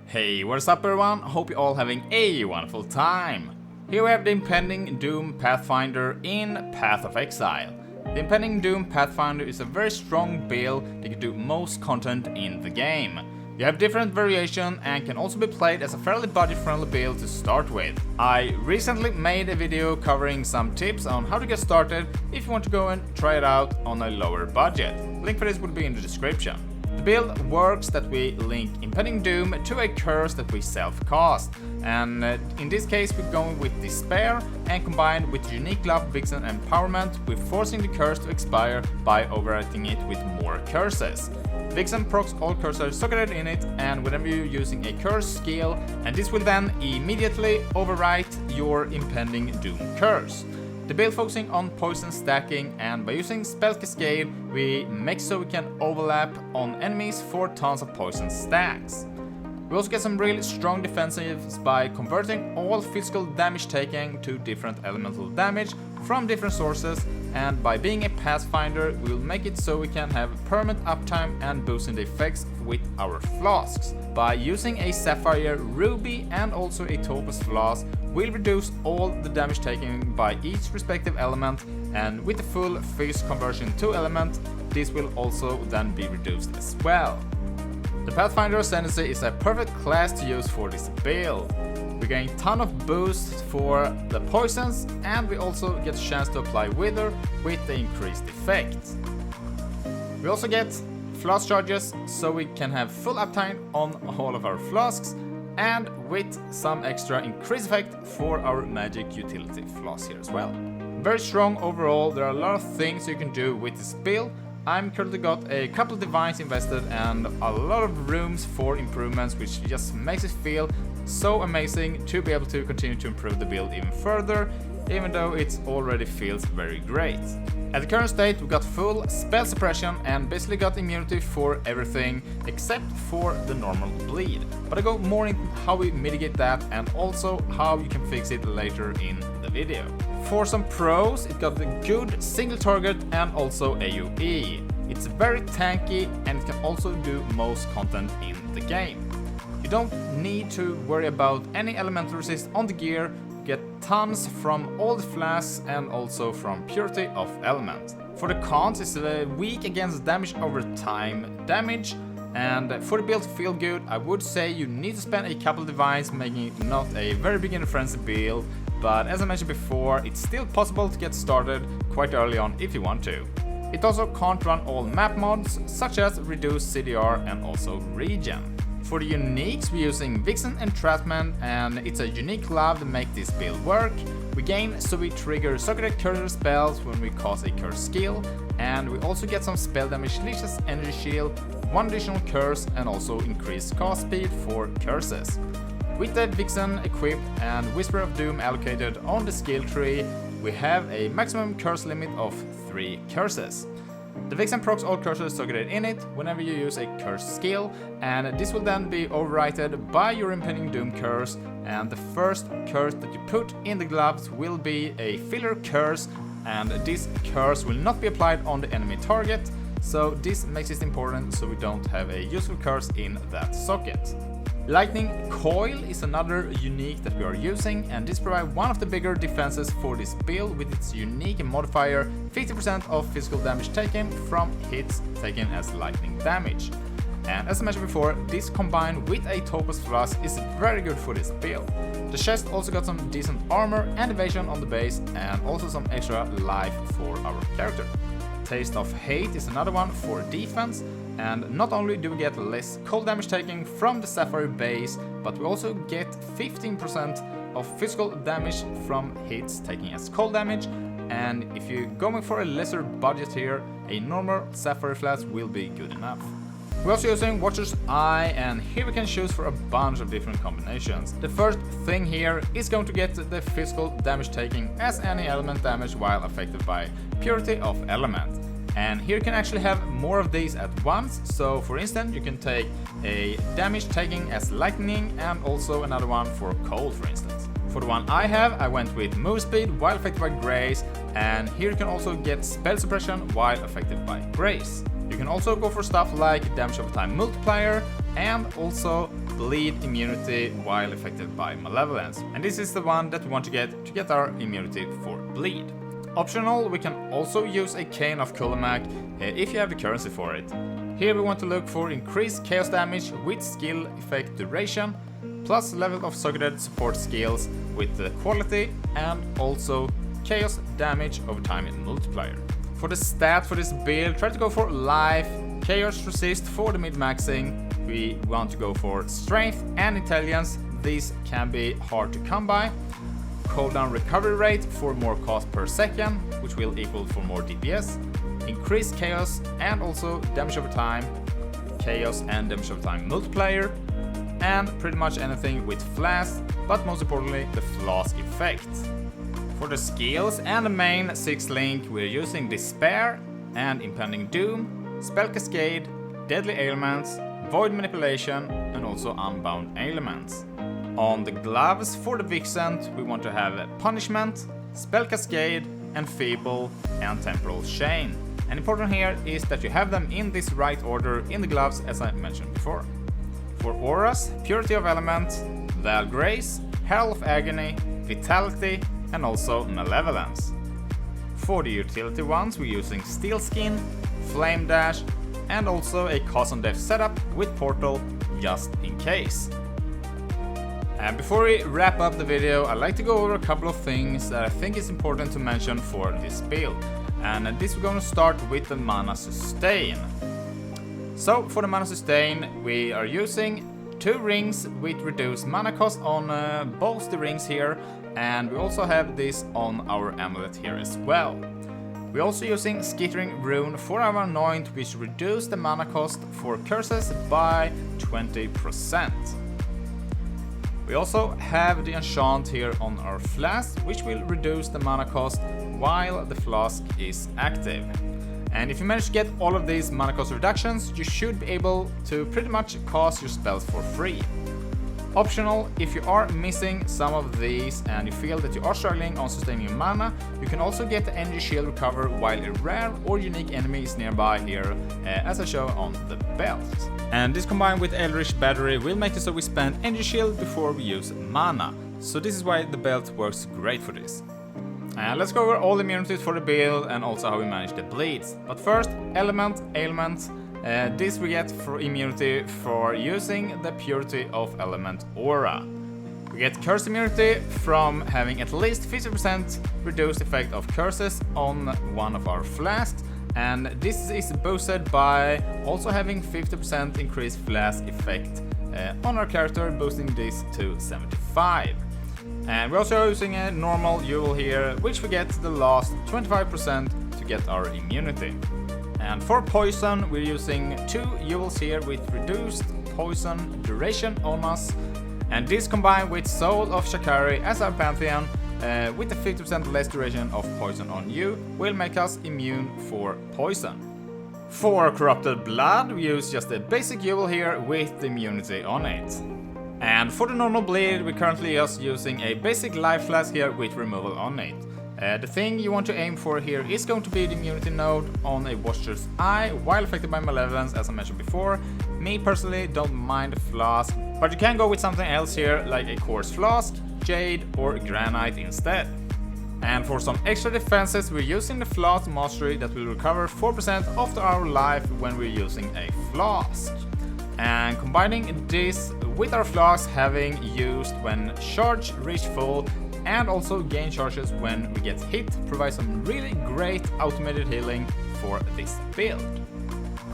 Hey, what's up everyone? Hope you're all having a wonderful time. Here we have the Impending Doom Pathfinder in Path of Exile. The Impending Doom Pathfinder is a very strong build that can do most content in the game. You have different variation and can also be played as a fairly budget-friendly build to start with. I recently made a video covering some tips on how to get started if you want to go and try it out on a lower budget. Link for this will be in the description. The build works that we link Impending Doom to a curse that we self-cast, and in this case we're going with Despair and combined with Unique Glove Vixen Empowerment, we're forcing the curse to expire by overwriting it with more curses. Vixen procs all curses socketed in it, and whenever you're using a curse skill, and this will then immediately overwrite your Impending Doom curse. The build focusing on poison stacking, and by using Spell Cascade we make so we can overlap on enemies for tons of poison stacks. We also get some really strong defensives by converting all physical damage taken to different elemental damage from different sources, and by being a Pathfinder we will make it so we can have permanent uptime and boosting the effects with our flasks. By using a Sapphire Ruby and also a Topaz Flask, we'll reduce all the damage taken by each respective element, and with the full phase conversion to element, this will also then be reduced as well. The Pathfinder Ascendancy is a perfect class to use for this build. We gain a ton of boosts for the poisons, and we also get a chance to apply Wither with the increased effect. We also get flask charges, so we can have full uptime on all of our flasks, and with some extra increased effect for our magic utility flask here as well. Very strong overall. There are a lot of things you can do with this build. I'm currently got a couple of divines invested and a lot of rooms for improvements, which just makes it feel so amazing to be able to continue to improve the build even further, even though it already feels very great. At the current state we got full spell suppression and basically got immunity for everything except for the normal bleed. But I go more into how we mitigate that and also how you can fix it later in the video. For some pros, it got a good single target and also AoE. It's very tanky and it can also do most content in the game. You don't need to worry about any elemental resist on the gear. Get tons from all the flasks and also from Purity of Element. For the cons, it's weak against damage over time damage, and for the build to feel good I would say you need to spend a couple of divines, making it not a very beginner-friendly build, but as I mentioned before, it's still possible to get started quite early on if you want to. It also can't run all map mods such as Reduce CDR and also Regen. For the uniques, we're using Vixen Entrapment, and it's a unique glove to make this build work. We gain so we trigger socketed cursor spells when we cast a curse skill, and we also get some spell damage, Leech's Energy Shield, one additional curse, and also increased cast speed for curses. With the Vixen equipped and Whisper of Doom allocated on the skill tree, we have a maximum curse limit of 3 curses. The Vixen procs all curses socketed in it whenever you use a curse skill, and this will then be overwritten by your Impending Doom curse, and the first curse that you put in the gloves will be a filler curse, and this curse will not be applied on the enemy target, so this makes it important so we don't have a useful curse in that socket. Lightning Coil is another unique that we are using, and this provides one of the bigger defenses for this build with its unique modifier 50% of physical damage taken from hits taken as lightning damage. And as I mentioned before, this combined with a Topaz Flask is very good for this build. The chest also got some decent armor and evasion on the base, and also some extra life for our character. Taste of Hate is another one for defense, and not only do we get less cold damage taken from the Sapphire base, but we also get 15% of physical damage from hits taken as cold damage, and if you're going for a lesser budget here, a normal Sapphire Flask will be good enough. We're also using Watcher's Eye, and here we can choose for a bunch of different combinations. The first thing here is going to get the physical damage taken as any element damage while affected by Purity of Element. And here you can actually have more of these at once, so for instance you can take a damage taking as lightning and also another one for cold, for instance. For the one I have, I went with move speed while affected by grace, and here you can also get spell suppression while affected by grace. You can also go for stuff like damage over time multiplier and also bleed immunity while affected by malevolence. And this is the one that we want to get our immunity for bleed. Optional, we can also use a Cane of Kulimak if you have the currency for it. Here we want to look for increased chaos damage with skill effect duration, plus level of targeted support skills with the quality, and also chaos damage over time in multiplier. For the stat for this build, try to go for life, chaos resist for the mid-maxing. We want to go for strength and intelligence. These can be hard to come by. Cooldown recovery rate for more cost per second, which will equal for more DPS. Increased chaos and also damage over time, chaos and damage over time multiplier, and pretty much anything with flask, but most importantly the flask effect. For the skills and the main 6 link, we're using Despair and Impending Doom, Spell Cascade, Deadly Ailments, Void Manipulation, and also Unbound Ailments. On the gloves for the Vixen, we want to have Punishment, Spell Cascade, and Feeble, and Temporal Chain. And important here is that you have them in this right order in the gloves, as I mentioned before. For auras, Purity of Element, Val Grace, Herald of Agony, Vitality, and also Malevolence. For the utility ones, we're using Steel Skin, Flame Dash, and also a Cause on Death setup with Portal, just in case. And before we wrap up the video, I'd like to go over a couple of things that I think is important to mention for this build. And this we're going to start with the Mana Sustain. So for the Mana Sustain, we are using 2 rings with reduced mana cost on both the rings here, and we also have this on our amulet here as well. We're also using Skittering Rune for our Anoint, which reduces the mana cost for curses by 20%. We also have the enchant here on our flask, which will reduce the mana cost while the flask is active. And if you manage to get all of these mana cost reductions, you should be able to pretty much cast your spells for free. Optional, if you are missing some of these and you feel that you are struggling on sustaining your mana, you can also get the energy shield recover while a rare or unique enemy is nearby here, as I show on the belt. And this combined with Eldritch Battery will make it so we spend energy shield before we use mana. So this is why the belt works great for this. And let's go over all the immunities for the build and also how we manage the bleeds. But first, Element, Ailment. This we get for immunity for using the Purity of Element aura. We get curse immunity from having at least 50% reduced effect of curses on one of our flasks, and this is boosted by also having 50% increased flask effect on our character, boosting this to 75. And we're also using a normal jewel here, which we get the last 25% to get our immunity. And for poison, we're using 2 jewels here with reduced poison duration on us. And this combined with Soul of Shakari as our Pantheon, with the 50% less duration of poison on you, will make us immune for poison. For Corrupted Blood, we use just a basic jewel here with immunity on it. And for the normal bleed, we're currently just using a basic life flask here with removal on it. The thing you want to aim for here is going to be the immunity node on a Watcher's Eye while affected by malevolence, as I mentioned before. Me personally don't mind the flask, but you can go with something else here like a quartz flask, jade or granite instead. And for some extra defenses, we're using the Flask Mastery that will recover 4% of our life when we're using a flask. And combining this with our flask having used when charge reach full and also gain charges when we get hit provides some really great automated healing for this build.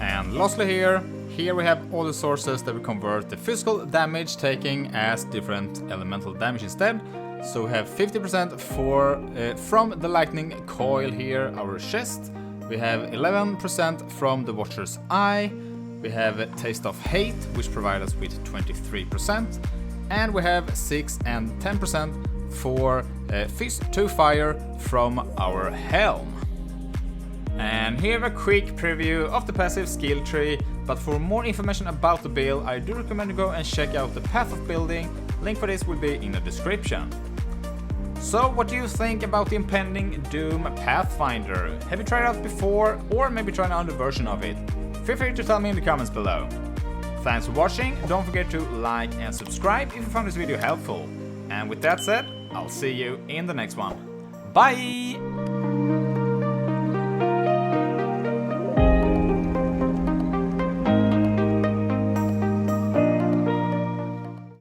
And lastly here we have all the sources that we convert the physical damage taking as different elemental damage instead. So we have 50% from the lightning coil here, our chest. We have 11% from the Watcher's Eye. We have Taste of Hate, which provides us with 23%. And we have 6 and 10% for Fist to Fire from our helm. And here a quick preview of the passive skill tree, but for more information about the build, I do recommend you go and check out the Path of Building. Link for this will be in the description. So what do you think about the Impending Doom Pathfinder? Have you tried it out before, or maybe tried another version of it? Feel free to tell me in the comments below. Thanks for watching, don't forget to like and subscribe if you found this video helpful. And with that said, I'll see you in the next one. Bye!